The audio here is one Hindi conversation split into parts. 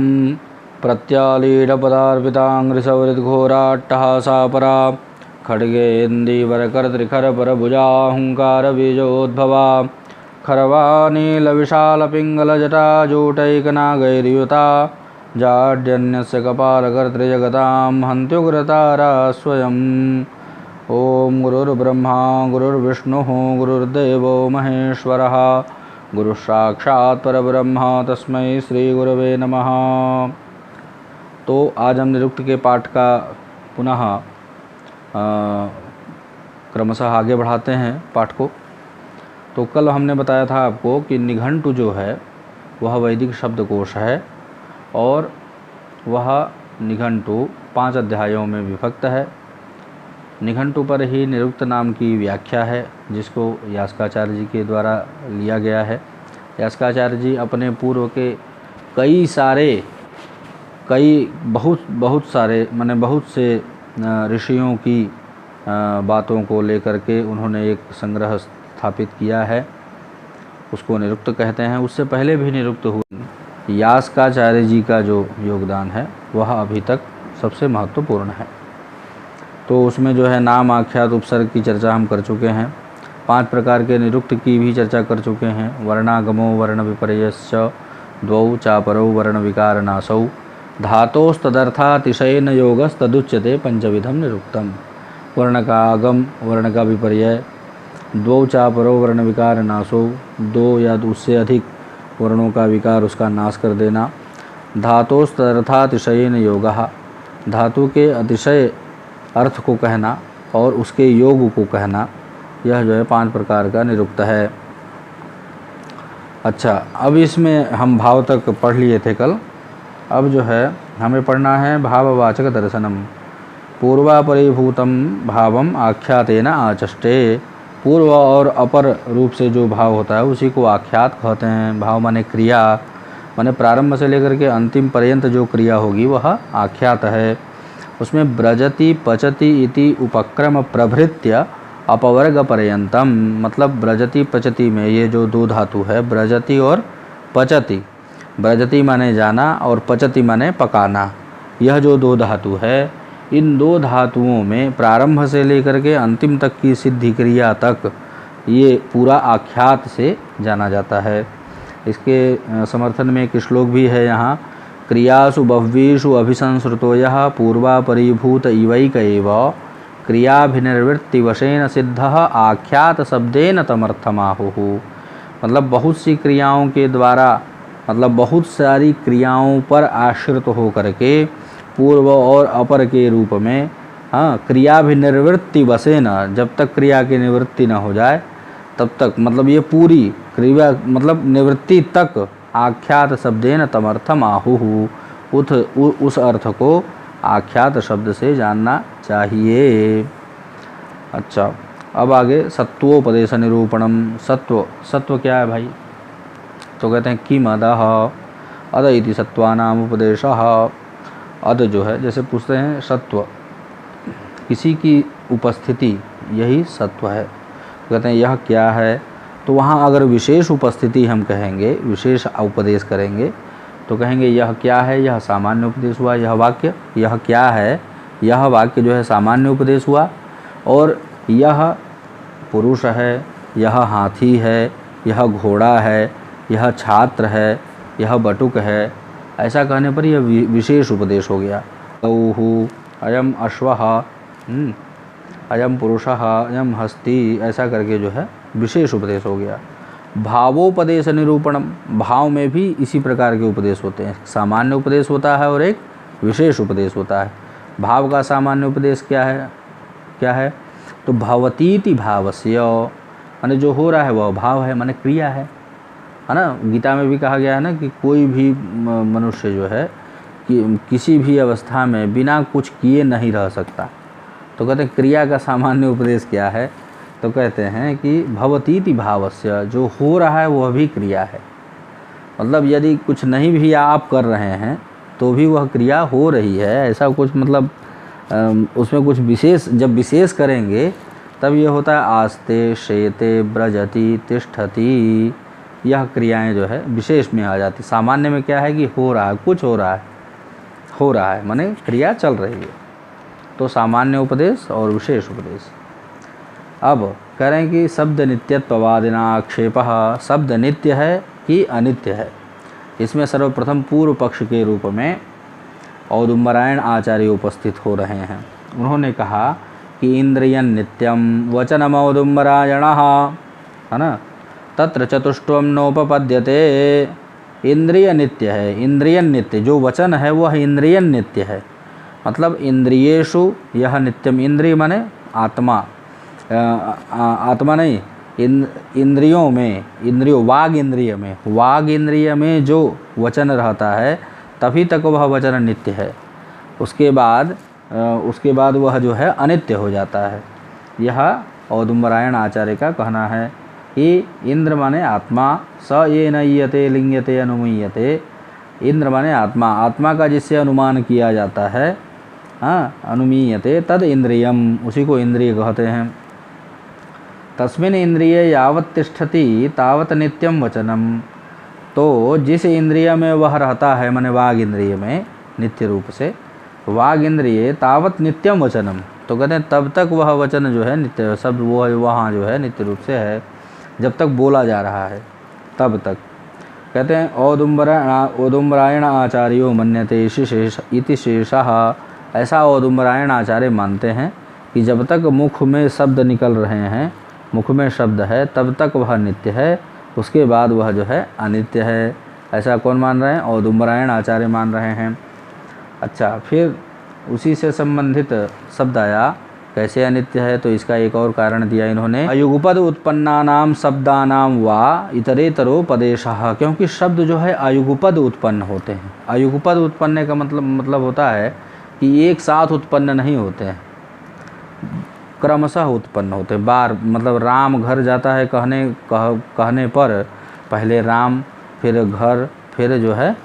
ॐ प्रत्यालीढपदार्पिताङ्घ्रिसवृद्घोराट्टहासापरा खड्गेन्दीवरकर्त्रिखरपरभुजाहुङ्कारबीजोद्भवा खरवाणीलविशालपिङ्गलजटाजूटैकनागैर्युता जाड्यन्यस्य कपालकर्तृजगतां हन्त्युग्रतारा स्वयम्। ॐ गुरुर्ब्रह्मा गुरुर्विष्णुः गुरुर्देवो महेश्वरः गुरुः साक्षात् परब्रह्म तस्मै श्री गुरवे नमः। तो आज हम निरुक्त के पाठ का पुनः क्रमशः आगे बढ़ाते हैं पाठ को। तो कल हमने बताया था आपको कि निघंटु जो है वह वैदिक शब्दकोश है और वह निघंटु 5 अध्यायों में विभक्त है। निघंटु पर ही निरुक्त नाम की व्याख्या है जिसको यास्काचार्य जी के द्वारा लिया गया है। यास्काचार्य जी अपने पूर्व के बहुत से ऋषियों की बातों को लेकर के उन्होंने एक संग्रह स्थापित किया है, उसको निरुक्त कहते हैं। उससे पहले भी निरुक्त हुए यास्काचार्य जी का जो योगदान है वह अभी तक सबसे महत्वपूर्ण है। तो उसमें जो है नाम आख्यात उपसर्ग की चर्चा हम कर चुके हैं। 5 प्रकार के निरुक्त की भी चर्चा कर चुके हैं। वर्णागमो वर्ण विपर्यश्च द्वौ चापरौ वर्ण विकारनाशौ धातोस्तदर्थातिशयेन योगस्तदुच्यते पंचविधम निरुक्तम। वर्ण का आगम, वर्ण का विपर्यय, द्वौ चापरौ वर्ण विकारनाशौ, 2 या उससे अधिक वर्णों का विकार उसका नाश कर देना। धातोस्तदर्थातिशयेन योगः, धातु के अतिशय अर्थ को कहना और उसके योग को कहना, यह जो है 5 प्रकार का निरुक्त है। अच्छा, अब इसमें हम भाव तक पढ़ लिए थे कल। अब जो है हमें पढ़ना है भाववाचक दर्शनम। पूर्वापरिभूतम भावम आख्यातेन आचष्टे। पूर्व और अपर रूप से जो भाव होता है उसी को आख्यात कहते हैं। भाव माने क्रिया, माने प्रारंभ से लेकर के अंतिम पर्यंत जो क्रिया होगी वह आख्यात है। उसमें ब्रजति पचति इति उपक्रम प्रभृत्य अपवर्ग पर्यंतम, मतलब ब्रजति पचति में ये जो 2 धातु है ब्रजति और पचति, ब्रजति माने जाना और पचति माने पकाना, यह जो 2 धातु है इन 2 धातुओं में प्रारंभ से लेकर के अंतिम तक की सिद्धि क्रिया तक ये पूरा आख्यात से जाना जाता है। इसके समर्थन में एक श्लोक भी है यहाँ, क्रियासु बह्वीषु अभिसंसृतो यः पूर्वापरिभूत इवैक एव क्रियाभिनिर्वृत्तिवशेन सिद्धः आख्यात शब्देन तमर्थमाहुः। मतलब बहुत सी क्रियाओं के द्वारा, मतलब बहुत सारी क्रियाओं पर आश्रित होकर के पूर्व और अपर के रूप में क्रियाभिनिर्वृत्ति वशेन, जब तक क्रिया की निवृत्ति न हो जाए तब तक, मतलब ये पूरी क्रिया मतलब निवृत्ति तक आख्यात शब्देन तमर्थम आहुः, उस अर्थ को आख्यात शब्द से जानना चाहिए। अच्छा, अब आगे सत्वोपदेश निरूपणम। सत्व क्या है भाई? तो कहते हैं किम अदः अद इति सत्वानाम उपदेशः। अद जो है, जैसे पूछते हैं सत्व, किसी की उपस्थिति यही सत्व है। कहते हैं यह क्या है? तो वहाँ अगर विशेष उपस्थिति हम कहेंगे, विशेष उपदेश करेंगे तो कहेंगे यह क्या है, यह सामान्य उपदेश हुआ। यह वाक्य यह क्या है, यह वाक्य जो है सामान्य उपदेश हुआ। और यह पुरुष है, यह हाथी है, यह घोड़ा है, यह छात्र है, यह बटुक है, ऐसा कहने पर यह विशेष उपदेश हो गया। गौः, अयम अश्वः, अयम पुरुषः, अयम हस्ती, ऐसा करके जो है विशेष उपदेश हो गया। भावोपदेश निरूपणम। भाव में भी इसी प्रकार के उपदेश होते हैं। सामान्य उपदेश होता है और एक विशेष उपदेश होता है। भाव का सामान्य उपदेश क्या है? तो भवतीति भावस्य, माने जो हो रहा है वह भाव है, माने क्रिया है ना। गीता में भी कहा गया है ना कि कोई भी मनुष्य जो है कि किसी भी अवस्था में बिना कुछ किए नहीं रह सकता। तो कहते हैं क्रिया का सामान्य उपदेश क्या है? तो कहते हैं कि भवतीति भावस्य, जो हो रहा है वह भी क्रिया है। मतलब यदि कुछ नहीं भी आप कर रहे हैं तो भी वह क्रिया हो रही है, ऐसा कुछ मतलब उसमें कुछ विशेष, जब विशेष करेंगे तब ये होता है आस्ते शेते ब्रजति तिष्ठति, यह क्रियाएं जो है विशेष में आ जाती। सामान्य में क्या है कि हो रहा है, कुछ हो रहा है माने क्रिया चल रही है। तो सामान्य उपदेश और विशेष उपदेश। अब कह रहे हैं कि शब्द नित्यत्ववादिना आक्षेपः, शब्द नित्य है कि अनित्य है। इसमें सर्वप्रथम पूर्व पक्ष के रूप में औदुम्बरायण आचार्य उपस्थित हो रहे हैं। उन्होंने कहा कि इंद्रियं नित्यम वचनम औदुम्बरायणः, है ना, तत्र चतुष्टयं नोपपद्यते। इंद्रिय नित्य है, इंद्रियं नित्य, जो वचन है वह इंद्रियं नित्य है। मतलब इंद्रियेषु यह नित्यम, इंद्रिय माने आत्मा, आत्मा नहीं, इंद्रियों में, इंद्रियों वाग इंद्रिय में जो वचन रहता है तभी तक वह वचन नित्य है। उसके बाद वह जो है अनित्य हो जाता है। यह औदुम्बरायण आचार्य का कहना है कि इंद्र माने आत्मा, स ये नय्यते लिंग्यते अनुमीयते। इंद्र माने आत्मा, आत्मा का जिससे अनुमान किया जाता है, हाँ, अनुमीयते तद इंद्रियम, उसी को इंद्रिय कहते हैं। तस्मिन् इंद्रिय यावत् तिष्ठति तावत् नित्यम वचनम। तो जिस इंद्रिय में वह रहता है, माने वाग इंद्रिय में नित्य रूप से, वाग इंद्रिय तावत् नित्यम वचनम, तो कहते हैं तब तक वह वचन जो है नित्य, सब वो वहाँ जो है नित्य रूप से है, जब तक बोला जा रहा है तब तक। कहते हैं औदुम्बरायण आचार्यो मन्यते इति शेषः। ऐसा औदुम्बरायण आचार्य मानते हैं कि जब तक मुख में शब्द निकल रहे हैं, मुख में शब्द है, तब तक वह नित्य है, उसके बाद वह जो है अनित्य है। ऐसा कौन मान रहे हैं? औदुम्बरायण आचार्य मान रहे हैं। अच्छा, फिर उसी से संबंधित शब्द आया, कैसे अनित्य है? तो इसका एक और कारण दिया इन्होंने, अयुगपद उत्पन्नानाम शब्दानाम वा इतरेतरोपदेशः। क्योंकि शब्द जो है अयुगपद उत्पन्न होते हैं। अयुगपद उत्पन्न का मतलब होता है कि एक साथ उत्पन्न नहीं होते हैं, क्रमशः उत्पन्न होते हैं। बार मतलब राम घर जाता है कहने पर पहले राम, फिर घर, फिर जो है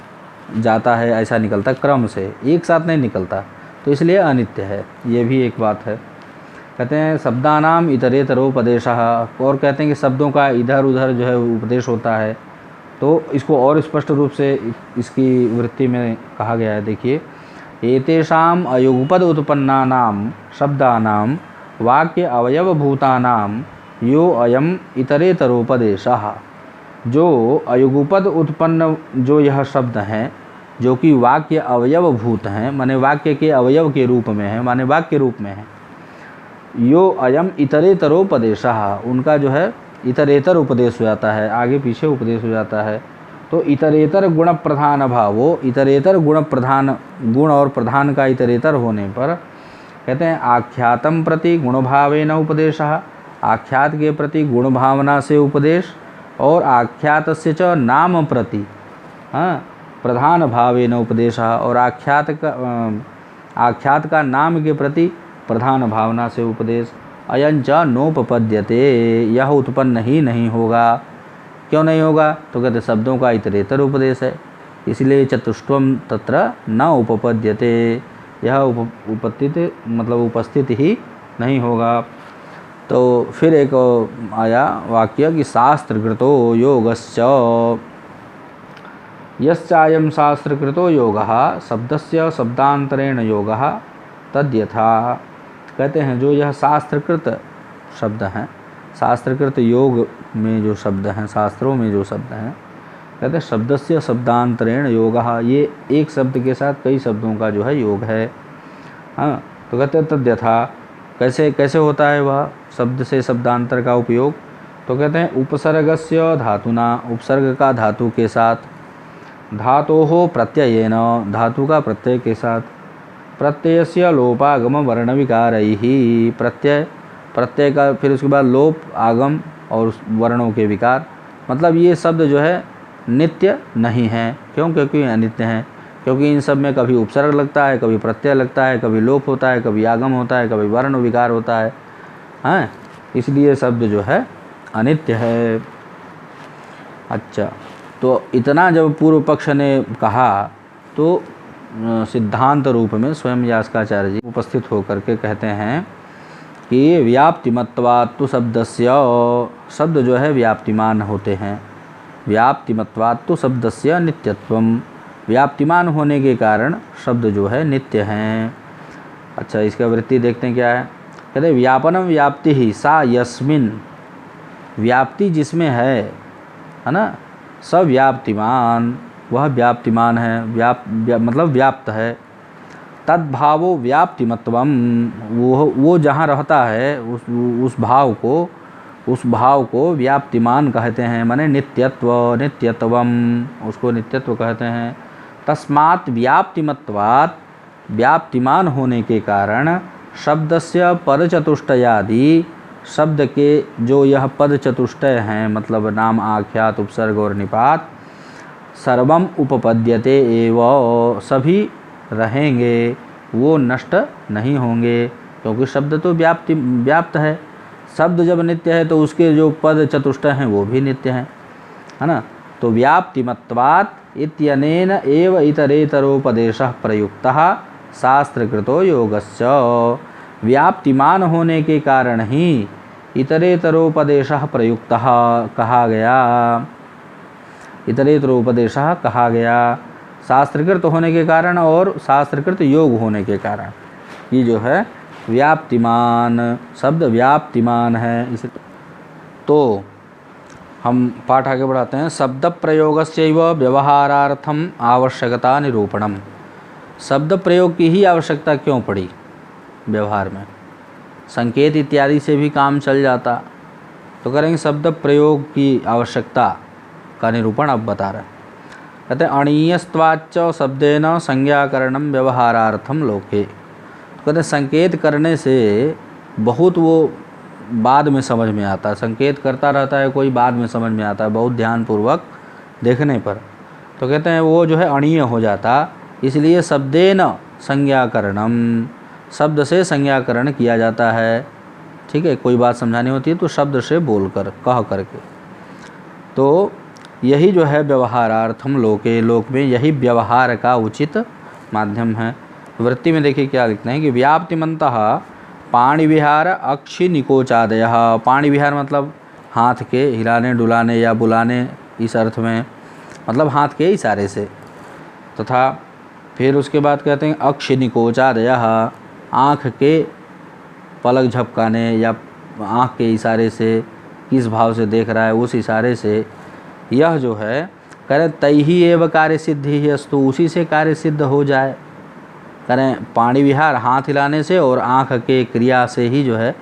जाता है, ऐसा निकलता क्रम से, एक साथ नहीं निकलता, तो इसलिए अनित्य है। ये भी एक बात है। कहते हैं शब्दानाम इतरेतरोपदेशः, और कहते हैं कि शब्दों का इधर उधर जो है उपदेश होता है। तो इसको और स्पष्ट रूप से इसकी वृत्ति में कहा गया है। देखिए, एतेषाम अयुगपद उत्पन्नानाम शब्दानाम वाक्य अवयवभूतानाम यो अयम इतरेतरोपदेशः। जो अयुगपद उत्पन्न जो यह शब्द हैं, जो कि वाक्य अवयवभूत हैं, माने वाक्य के अवयव के रूप में है, माने वाक्य रूप में है, यो अयम इतरेतरोपदेशः, उनका जो है इतरेतर उपदेश हो जाता है, आगे पीछे उपदेश हो जाता है। तो इतरेतर गुण प्रधान भावो, इतरेतर गुण प्रधान, गुण और प्रधान का इतरेतर होने पर कहते हैं आख्यातम प्रति गुणभावेन उपदेशः, आख्यात के प्रति गुण भावना से उपदेश, और आख्यातस्य च नाम प्रति, हाँ, प्रधान भावेन उपदेशः, और आख्यात का नाम के प्रति प्रधान भावना से उपदेश। अयंच नोपपद्यते, यह उत्पन्न ही नहीं होगा। क्यों नहीं होगा? तो कहते शब्दों का इतरेतर उपदेश है, इसलिए चतुष्टयम तत्र न उपपद्यते, यह उपस्थित ही नहीं होगा। तो फिर एक आया वाक्य कि शास्त्रकृतो योगश्च, यश्चायं शास्त्रकृतो योगः शब्दस्य शब्दांतरेण योगः तद्यथा। कहते हैं जो यह शास्त्रकृत शब्द हैं, शास्त्रकृत योग में जो शब्द हैं, शास्त्रों में जो शब्द हैं, कहते हैं शब्दस्य शब्दांतरेण योगः, ये एक शब्द के साथ कई शब्दों का जो है योग है। हाँ, तो कहते हैं तद्यथा, कैसे होता है वह शब्द से शब्दांतर का उपयोग? तो कहते हैं उपसर्गस्य धातुना, उपसर्ग का धातु के साथ, धातोः प्रत्ययेन, धातु का प्रत्यय के साथ, प्रत्ययस्य लोपागम वर्ण विकारैः, प्रत्यय का फिर उसके बाद लोप, आगम और वर्णों के विकार। मतलब ये शब्द जो है नित्य नहीं है। क्यों? क्योंकि अनित्य हैं। क्योंकि इन सब में कभी उपसर्ग लगता है, कभी प्रत्यय लगता है, कभी लोप होता है, कभी आगम होता है, कभी वर्ण विकार होता है, हैं? इसलिए शब्द जो है अनित्य है। अच्छा, तो इतना जब पूर्व पक्ष ने कहा तो सिद्धांत रूप में स्वयं यास्काचार्य जी उपस्थित होकर के कहते हैं कि व्याप्तिमत्वात् तु शब्दस्य, शब्द जो है व्याप्तिमान होते हैं। व्याप्तिमत्वात् तो शब्दस्य नित्यत्वम, व्याप्तिमान होने के कारण शब्द जो है नित्य हैं। अच्छा, इसका वृत्ति देखते हैं क्या है। कहते हैं व्यापनम व्याप्ति ही सा यस्मिन, व्याप्ति जिसमें है ना, स व्याप्तिमान, वह व्याप्तिमान है, मतलब व्याप्त है। तद्भावो व्याप्तिमत्वम, वो जहाँ रहता है उस भाव को व्याप्तिमान कहते हैं, माने नित्यत्वम, उसको नित्यत्व कहते हैं। तस्मात् व्याप्तिमत्वात्, व्याप्तिमान होने के कारण शब्दस्य पदचतुष्टयादि, शब्द के जो यह पद चतुष्टय हैं, मतलब नाम, आख्यात, उपसर्ग और निपात, सर्वम उपपद्यते एव, सभी रहेंगे, वो नष्ट नहीं होंगे, क्योंकि शब्द तो व्याप्त है। शब्द जब नित्य है तो उसके जो पद चतुष्टय हैं वो भी नित्य हैं, है ना। तो व्याप्तिमत्वात् इत्यनेन एव इतरेतरोपदेशः प्रयुक्तः शास्त्रकृतो योगश्च, व्याप्तिमान होने के कारण ही इतरेतरोपदेशः प्रयुक्तः कहा गया, इतरेतरोपदेशः कहा गया, शास्त्रकृत होने के कारण और शास्त्रकृत योग होने के कारण ये जो है व्याप्तिमान, शब्द व्याप्तिमान है। इसे तो हम पाठ आगे बढ़ाते हैं। शब्द प्रयोगस्यैव व्यवहारार्थम आवश्यकता निरूपणम, शब्द प्रयोग की ही आवश्यकता क्यों पड़ी व्यवहार में, संकेत इत्यादि से भी काम चल जाता, तो करेंगे शब्द प्रयोग की आवश्यकता का निरूपण अब बता रहे हैं। कहते हैं अणीयस्त्वाच्च शब्देन संज्ञाकरणम व्यवहारार्थम लोके, तो कहते हैं संकेत करने से बहुत वो बाद में समझ में आता है, संकेत करता रहता है कोई, बाद में समझ में आता है बहुत ध्यानपूर्वक देखने पर, तो कहते हैं वो जो है अणीय हो जाता, इसलिए शब्देन संज्ञाकरणम, शब्द से संज्ञाकरण किया जाता है। ठीक है, कोई बात समझानी होती है तो शब्द से बोलकर, कह करके, तो यही जो है व्यवहारार्थम लोके, लोक में यही व्यवहार का उचित माध्यम है। वृत्ति में देखिए क्या लिखते हैं कि व्याप्तिमन्तः पाणिविहार अक्षि निकोचादयः, पाणिविहार मतलब हाथ के हिलाने डुलाने या बुलाने, इस अर्थ में, मतलब हाथ के इशारे से, तथा फिर उसके बाद कहते हैं अक्षि निकोचादयः, आँख के पलक झपकाने या आँख के इशारे से, किस भाव से देख रहा है उस इशारे से, यह जो है करें तैहि एव कार्य सिद्धि ही अस्तु, उसी से कार्य सिद्ध हो जाए। करें पाणी विहार हाथ हिलाने से और आँख के क्रिया से ही जो है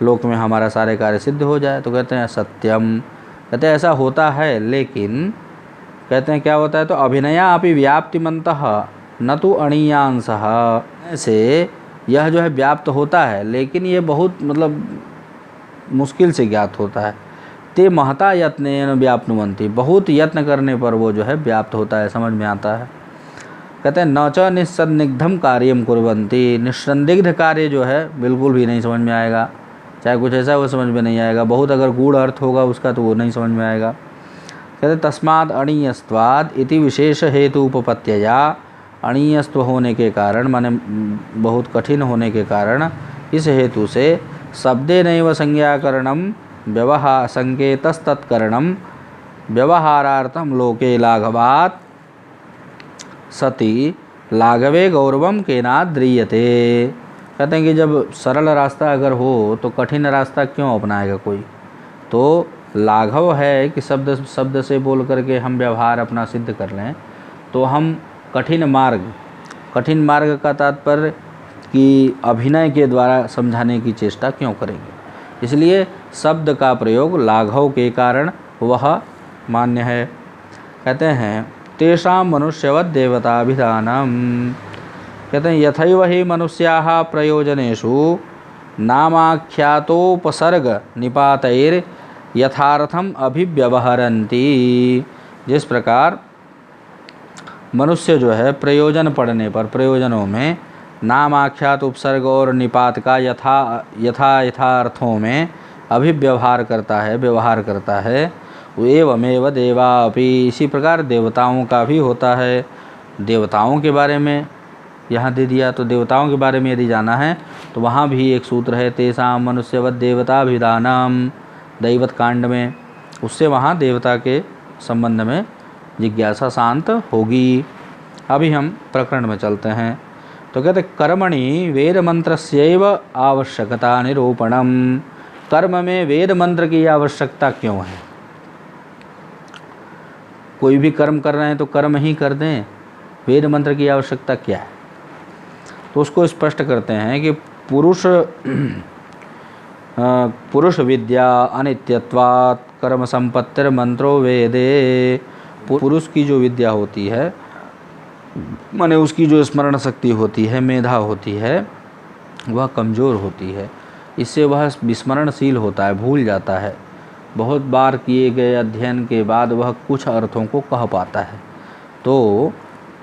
लोक में हमारा सारे कार्य सिद्ध हो जाए। तो कहते हैं सत्यम, कहते हैं ऐसा होता है, लेकिन कहते हैं क्या होता है, तो अभिनया अपि व्याप्तिमन्तः न तो अणीयांशः, से यह जो है व्याप्त होता है, लेकिन ये बहुत मतलब मुश्किल से ज्ञात होता है। ते महता यत्नेन व्याप्नुवन्ति, बहुत यत्न करने पर वो जो है व्याप्त होता है, समझ में आता है। कहते हैं न च निस्सन्दिग्धम कार्यम कुर्वन्ति, निस्संदिग्ध कार्य जो है बिल्कुल भी नहीं समझ में आएगा, चाहे कुछ ऐसा वो समझ में नहीं आएगा, बहुत अगर गूढ़ अर्थ होगा उसका तो वो नहीं समझ में आएगा। कहते तस्माद् अणीयस्त्वाद् इति विशेष हेतु उपपत्तया, अणीयस्त्व होने के कारण, माने बहुत कठिन होने के कारण, इस हेतु से शब्देनैव संज्ञाकरणम व्यवहार संकेतस्तत्करणम व्यवहारार्थम लोके लाघवात् सति लाघवे गौरवम केनाद्रियते। कहते हैं कि जब सरल रास्ता अगर हो तो कठिन रास्ता क्यों अपनाएगा कोई, तो लाघव है कि शब्द से बोल करके हम व्यवहार अपना सिद्ध कर लें, तो हम कठिन मार्ग का तात्पर्य कि अभिनय के द्वारा समझाने की चेष्टा क्यों करेंगे, इसलिए शब्द का प्रयोग लाघव के कारण वह मान्य है। कहते हैं तेषां मनुष्यवत् देवताभिधानम, कहते हैं यथैव हि मनुष्याः प्रयोजनेषु नामाख्यातोपसर्ग निपातैर यथार्थम अभिव्यवहरन्ति, जिस प्रकार मनुष्य जो है प्रयोजन पड़ने पर, प्रयोजनों में नाम आख्यात उपसर्ग और निपात का यथार्थों में अभिव्यवहार करता है, व्यवहार करता है, एवमेव देवा अपि, इसी प्रकार देवताओं का भी होता है। देवताओं के बारे में यहाँ दे दिया, तो देवताओं के बारे में यदि जाना है तो वहाँ भी एक सूत्र है, तेषां मनुष्यवत् देवताभिधानम, दैवत कांड में, उससे वहाँ देवता के संबंध में जिज्ञासा शांत होगी। अभी हम प्रकरण में चलते हैं। तो कहते कर्मणि वेद मंत्रस्यैव आवश्यकता निरूपणम। कर्म में वेद मंत्र की आवश्यकता क्यों है? कोई भी कर्म कर रहे हैं तो कर्म ही कर दें, वेद मंत्र की आवश्यकता क्या है? तो उसको स्पष्ट करते हैं कि पुरुष विद्या अनित्यत्वात् कर्म संपत्तिर मंत्रो वेदे। पुरुष की जो विद्या होती है, माने उसकी जो स्मरण शक्ति होती है, मेधा होती है, वह कमज़ोर होती है। इससे वह विस्मरणशील होता है, भूल जाता है। बहुत बार किए गए अध्ययन के बाद वह कुछ अर्थों को कह पाता है। तो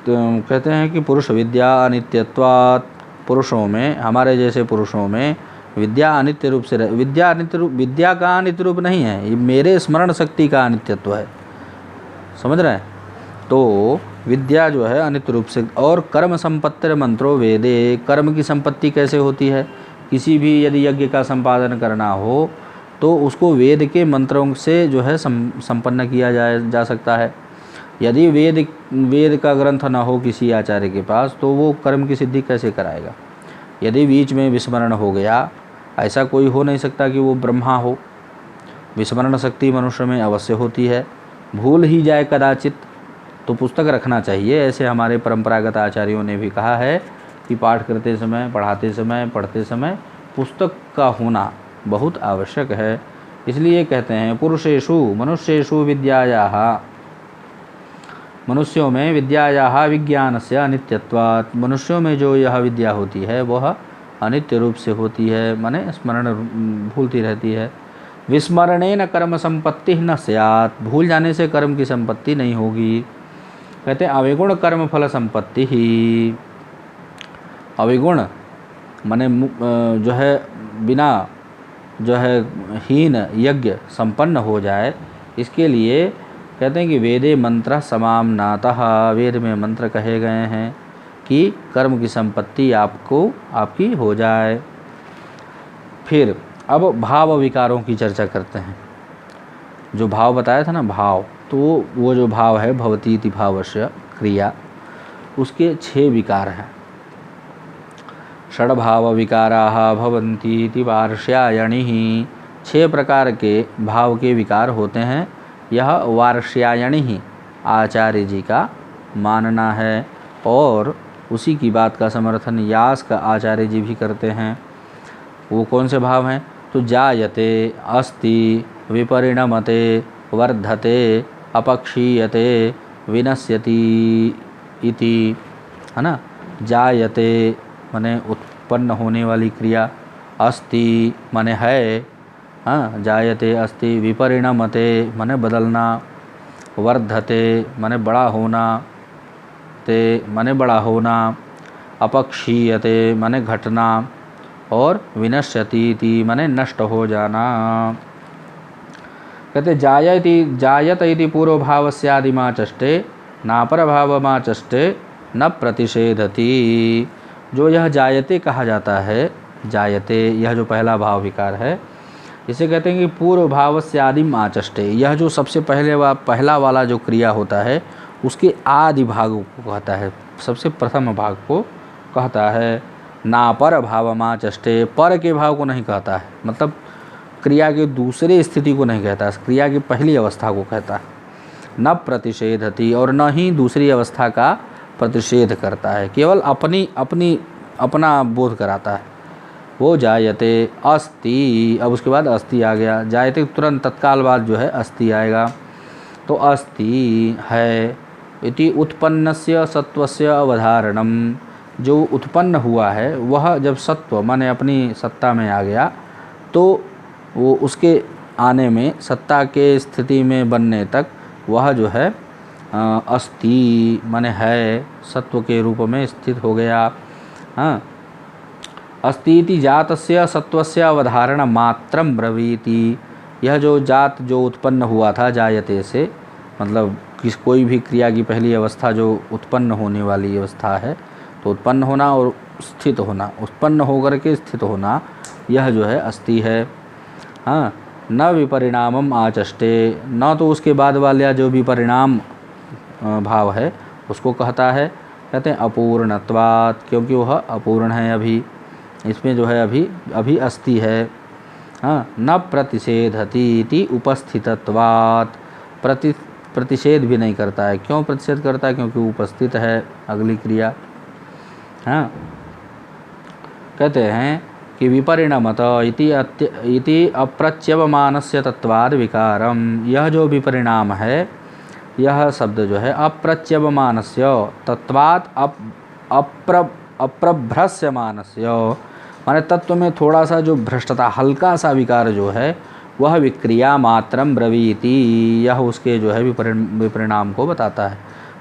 कहते हैं कि पुरुष विद्या अनित्यत्वात्, पुरुषों में, हमारे जैसे पुरुषों में विद्या अनित्य रूप से विद्या का अनित्य रूप नहीं है, ये मेरे स्मरण शक्ति का अनित्यत्व है। समझ रहे हैं? तो विद्या जो है अनित्य रूप से। और कर्म संपत्तिर मंत्रो वेदे, कर्म की संपत्ति कैसे होती है? किसी भी यदि यज्ञ का संपादन करना हो तो उसको वेद के मंत्रों से जो है संपन्न किया जा सकता है। यदि वेद का ग्रंथ न हो किसी आचार्य के पास तो वो कर्म की सिद्धि कैसे कराएगा? यदि बीच में विस्मरण हो गया, ऐसा कोई हो नहीं सकता कि वो ब्रह्मा हो। विस्मरण शक्ति मनुष्य में अवश्य होती है, भूल ही जाए कदाचित, तो पुस्तक रखना चाहिए। ऐसे हमारे परंपरागत आचार्यों ने भी कहा है कि पाठ करते समय, पढ़ाते समय, पढ़ते समय पुस्तक का होना बहुत आवश्यक है। इसलिए कहते हैं पुरुषेषु मनुष्येषु विद्यायाः, मनुष्यों में विद्यायाः विज्ञानस्य अनित्यत्वात्, मनुष्यों में जो यह विद्या होती है वह अनित्य रूप से होती है, माने स्मरण भूलती रहती है। विस्मरणेन कर्म संपत्ति न स्यात्, भूल जाने से कर्म की संपत्ति नहीं होगी। कहते हैं अविगुण कर्म फल संपत्ति ही। अविगुण माने जो है बिना जो है हीन यज्ञ संपन्न हो जाए, इसके लिए कहते हैं कि वेदे मंत्र समाम्नातः, वेद में मंत्र कहे गए हैं कि कर्म की संपत्ति आपकी हो जाए। फिर अब भाव विकारों की चर्चा करते हैं। जो भाव बताया था ना, भाव, तो वो जो भाव है भवती इति भावस्य क्रिया, उसके 6 विकार हैं। षड्भाव विकाराः भवन्ति इति वार्ष्यायणिः, 6 प्रकार के भाव के विकार होते हैं। यह वार्ष्यायणिः आचार्य जी का मानना है, और उसी की बात का समर्थन यास का आचार्य जी भी करते हैं। वो कौन से भाव हैं? तो जायते, अस्ति, विपरिणमते, वर्धते, अपक्षीयते, विनश्यति इति, है ना। जायते माने उत्पन्न होने वाली क्रिया, अस्ति माने है, हाँ, जायते अस्ति। विपरिणमते माने बदलना, वर्धते माने बड़ा होना, ते माने बड़ा होना, अपक्षीयते माने घटना, और विनश्यति इति माने नष्ट हो जाना। कहते जायत इति पूर्वभावस्यादिमा चष्टे नापरभावमा चष्टे न प्रतिषेधति। जो यह जायते कहा जाता है, जायते यह जो पहला भाव विकार है, इसे कहते हैं कि पूर्व भाव से आदिम आचष्टे। यह जो सबसे पहला वाला जो क्रिया होता है उसके आदि भाग को कहता है, सबसे प्रथम भाग को कहता है। ना पर भाव माचष्टे, पर के भाव को नहीं कहता है, मतलब क्रिया के दूसरे स्थिति को नहीं कहता, क्रिया की पहली अवस्था को कहता है। न प्रतिषेधति, और न ही दूसरी अवस्था का प्रतिषेध करता है, केवल अपना बोध कराता है। वो जायते अस्ति, अब उसके बाद अस्ति आ गया। जायते तुरंत तत्काल बाद जो है अस्ति आएगा। तो अस्ति है इति उत्पन्नस्य सत्वस्य अवधारणम, जो उत्पन्न हुआ है वह जब सत्व माने अपनी सत्ता में आ गया तो वो उसके आने में, सत्ता के स्थिति में बनने तक वह जो है अस्ति माने है, सत्व के रूप में स्थित हो गया। हाँ, अस्तीति जातस्य सत्वस्य अवधारण मात्रम ब्रवीति। यह जो जात जो उत्पन्न हुआ था जायते से, मतलब कोई भी क्रिया की पहली अवस्था जो उत्पन्न होने वाली अवस्था है, तो उत्पन्न होना और स्थित होना, उत्पन्न होकर के स्थित होना, यह जो है अस्ति है। हाँ, न विपरिणामम आचष्टे, न तो उसके बाद वाला जो विपरिणाम भाव है उसको कहता है। कहते हैं अपूर्णत्वात्, क्योंकि वह अपूर्ण है, अभी इसमें जो है अभी अस्थि है। हाँ, न प्रतिषेधति इति उपस्थितत्वात्, प्रतिषेध भी नहीं करता है। क्यों प्रतिषेध करता है? क्योंकि उपस्थित है अगली क्रिया। हाँ, कहते हैं कि विपरिणमत इति अप्रच्यवमानस्य तत्वाद विकारम, यह जो विपरिणाम है, यह शब्द जो है अप्रच्यवमानस्य तत्वात् अप्रभ्रस्यमानस्य, माने तत्व में थोड़ा सा जो भ्रष्टता, हल्का सा विकार जो है वह विक्रिया मात्रम ब्रवीति, यह उसके जो है विपरिणाम को बताता है।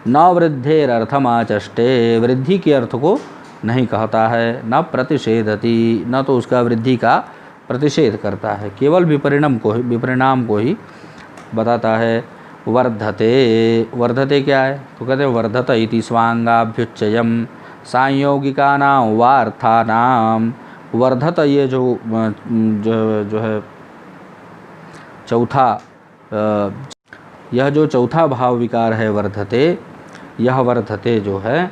न वृद्धेरर्थमाचष्टे, वृद्धि के अर्थ को नहीं कहता है। न प्रतिषेधति, न तो उसका वृद्धि का प्रतिषेध करता है, केवल विपरिणाम को ही बताता है। वर्धते, वर्धते क्या है? तो कहते हैं वर्धत इति स्वांगाभ्युच्चयम सांयोगिकानां वा अर्थानां। वर्धत, ये जो है चौथा, यह जो चौथा भाव विकार है वर्धते, यह वर्धते जो है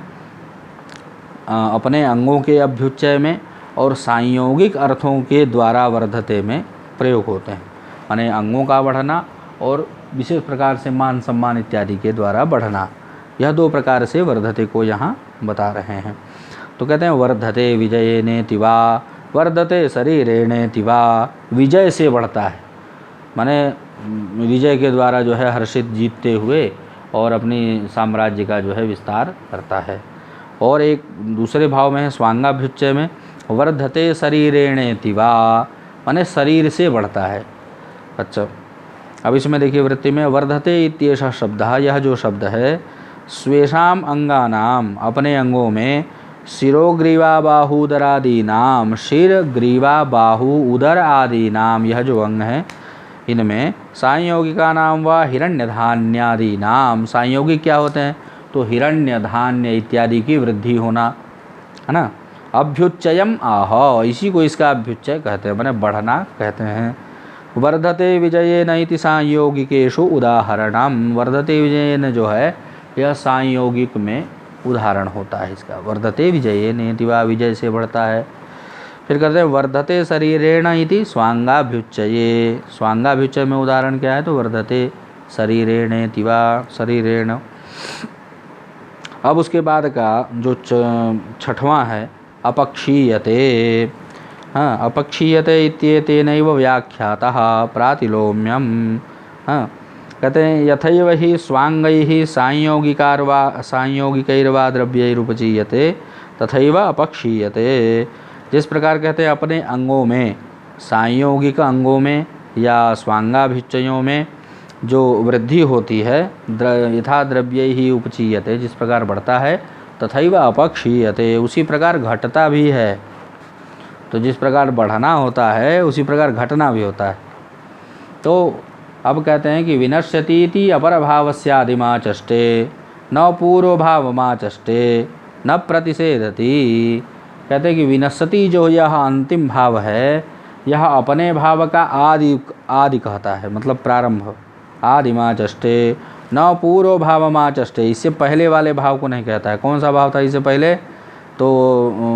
अपने अंगों के अभ्युच्चय में और सांयोगिक अर्थों के द्वारा वर्धते में प्रयोग होते हैं। माने अंगों का बढ़ना और विशेष प्रकार से मान सम्मान इत्यादि के द्वारा बढ़ना, यह दो प्रकार से वर्धते को यहाँ बता रहे हैं। तो कहते हैं वर्धते विजयेनेति वा, वर्धते शरीरेणेति वा, विजय से बढ़ता है, माने विजय के द्वारा जो है हर्षित जीतते हुए और अपनी साम्राज्य का जो है विस्तार करता है। और एक दूसरे भाव में है स्वांगाभ्युच्चय में, वर्धते शरीरेणेति वा, माने शरीर से बढ़ता है। अच्छा, अब इसमें देखिए वृत्ति में वर्धते इत्येषः शब्दः, यह जो शब्द है स्वेषाम अंगानाम, अपने अंगों में, शिरो ग्रीवा बाहु उदर आदि नाम, शिर ग्रीवा बाहु उदर आदि नाम, यह जो अंग है इनमें सांयोगिका नाम व हिरण्यधान्यादि नाम, सांयोगिक क्या होते हैं? तो हिरण्य धान्य इत्यादि की वृद्धि होना, है ना। अभ्युच्चयम आह, इसी को इसका अभ्युच्चय कहते हैं, माने बढ़ना कहते हैं। वर्धते विजयेन इति सांयोगिकेषु उदाहरणम, वर्धते विजयेन जो है यह सांयोगिक में उदाहरण होता है इसका। वर्धते विजयेन इति वा, विजय से बढ़ता है। फिर कहते हैं वर्धते शरीरेण इति स्वांगाभ्युच्चये, स्वांगाभ्युच्चय में उदाहरण क्या है? तो वर्धते शरीरेण इति वा, शरीरेण। अब उसके बाद का जो छठवां है अपक्षीयते। हाँ, अपक्षीयते इत्येतेनैव व्याख्यातः प्रातिलोम्यम। हाँ, कहते हैं यथैव ही स्वांगैः सांयोगिकैर्वा द्रव्यैरुपचीयते तथैव अपक्षीयते। जिस प्रकार कहते हैं अपने अंगों में, सांयोगिक अंगों में या स्वांगाभिच्चयों में जो वृद्धि होती है, यथा द्रव्यैः उपचीयते, जिस प्रकार बढ़ता है, तथैव अपक्षीयते, उसी प्रकार घटता भी है। तो जिस प्रकार बढ़ना होता है उसी प्रकार घटना भी होता है। तो अब कहते हैं कि विनश्यतीति अपर भावस्यादिमाचष्टे न पूर्व भावमाचष्टे न प्रतिषेधति। कहते हैं कि विनश्यति जो यह अंतिम भाव है, यह अपने भाव का आदि कहता है, मतलब प्रारंभ। आदिमाचष्टे न पूर्व भावमाचष्टे, इससे पहले वाले भाव को नहीं कहता है। कौन सा भाव था इससे पहले? तो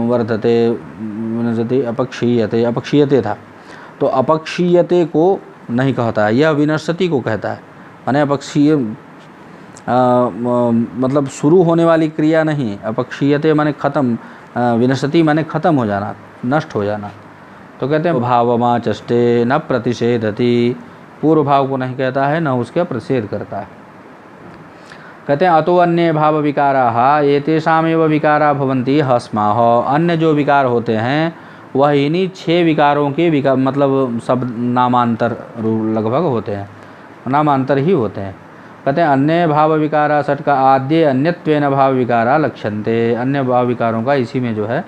वर्धते विनश्यति अपक्षीयते, अपक्षीयते था, तो अपक्षीयते को नहीं कहता है, यह विनश्यति को कहता है। माने अपक्षीय मतलब शुरू होने वाली क्रिया नहीं, अपक्षीयते माने खत्म, विनश्यति माने खत्म हो जाना, नष्ट हो जाना। तो कहते हैं भावमाचष्टे न प्रतिषेधति, पूर्व भाव को नहीं कहता है, न उसका प्रतिषेध करता है। कहते हैं अतो अन्य भाव विकाराः एतेषामेव विकारा भवन्ति हस्माः, अन्य जो विकार होते हैं वह इन्हीं 6 विकारों के मतलब सब नामांतर लगभग होते हैं, नामांतर ही होते हैं। कहते हैं अन्य भाव विकारा षट का आद्य अन्यत्वेन भाव विकारा लक्ष्यन्ते, अन्य भाव विकारों का इसी में जो है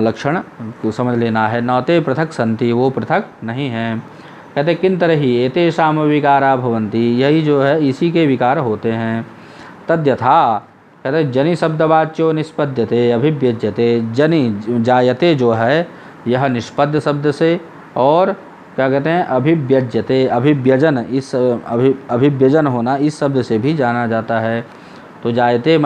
लक्षण समझ लेना है। न ते पृथक संति, वो पृथक नहीं हैं। कहते किन तरह ही एतेषाम विकारा भवन्ति, यही जो है इसी के विकार होते हैं। तद्यथा कहते जनि शब्दवाच्यो निष्पद्यते अभिव्यज्यते, जनि जायते जो है यह निष्पद्य शब्द से, और क्या कहते हैं, अभिव्यज्यते, अभिव्यजन, इस अभिव्यजन होना इस शब्द से भी जाना जाता है। तो जायते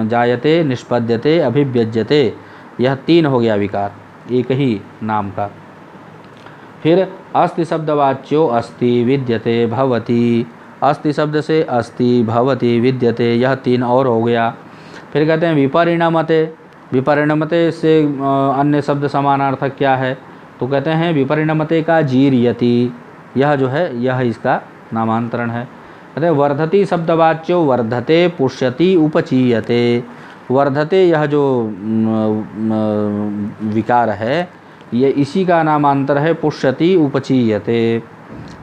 जायते, निष्पद्यते, अभिव्यज्यते, यह 3 हो गया विकार एक ही नाम का। फिर अस्ति शब्दवाच्यो अस्ति, विद्यते, भवति, अस्ति शब्द से अस्ति, भवति, विद्यते, यह 3 और हो गया। फिर कहते हैं विपरिणमते, विपरिणमते से अन्य शब्द समानार्थक क्या है, तो कहते हैं विपरिणमते का जीर्यति, यह जो है यह इसका नामांतरण है। कहते हैं वर्धति शब्दवाच्यो वर्धते, पुष्यति, उपचीयते, वर्धते यह जो विकार है ये इसी का नामांतर है पुष्यति, उपचीयते।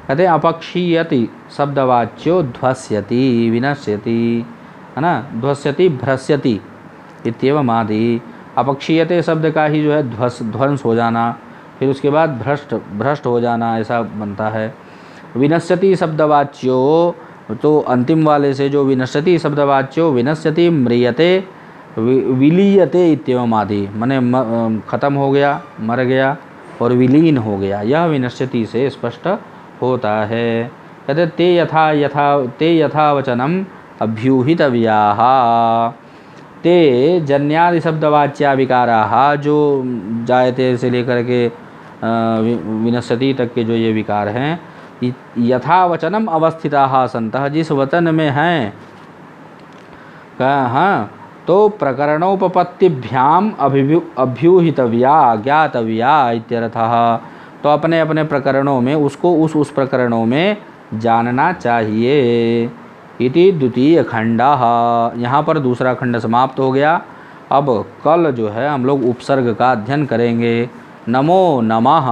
कहते हैं अपक्षीयति शब्दवाच्यो ध्वस्यति, विनश्यति, है ना, ध्वस्यति, भ्रस्यति इत्येवम् आदि। अपक्षीयते शब्द का ही जो है ध्वंस हो जाना, फिर उसके बाद भ्रष्ट हो जाना, ऐसा बनता है। विनश्यति शब्दवाच्यो, तो अंतिम वाले से जो विनश्यति शब्दवाच्यो विनश्यति, म्रियते, विलीयते इत्येवम् आदि, माने ख़त्म हो गया, मर गया और विलीन हो गया, यह विनश्यति से स्पष्ट होता है। कहते ते यथावचनम अभ्यूहितव्याः, ते जन्यादि शब्दवाच्या विकाराः, जो जायते से लेकर के विनश्यति तक के जो ये विकार हैं, यथावचनम अवस्थिताः सन्तः, जिस वचन में हैं, हाँ, तो प्रकरणोपपत्तिभ्याम अभ्यूहितव्या, ज्ञातव्या इत्यर्थः, तो अपने अपने प्रकरणों में उसको उस प्रकरणों में जानना चाहिए। इति द्वितीय खंडः, यहाँ पर दूसरा खंड समाप्त हो गया। अब कल जो है हम लोग उपसर्ग का अध्ययन करेंगे। नमो नमः।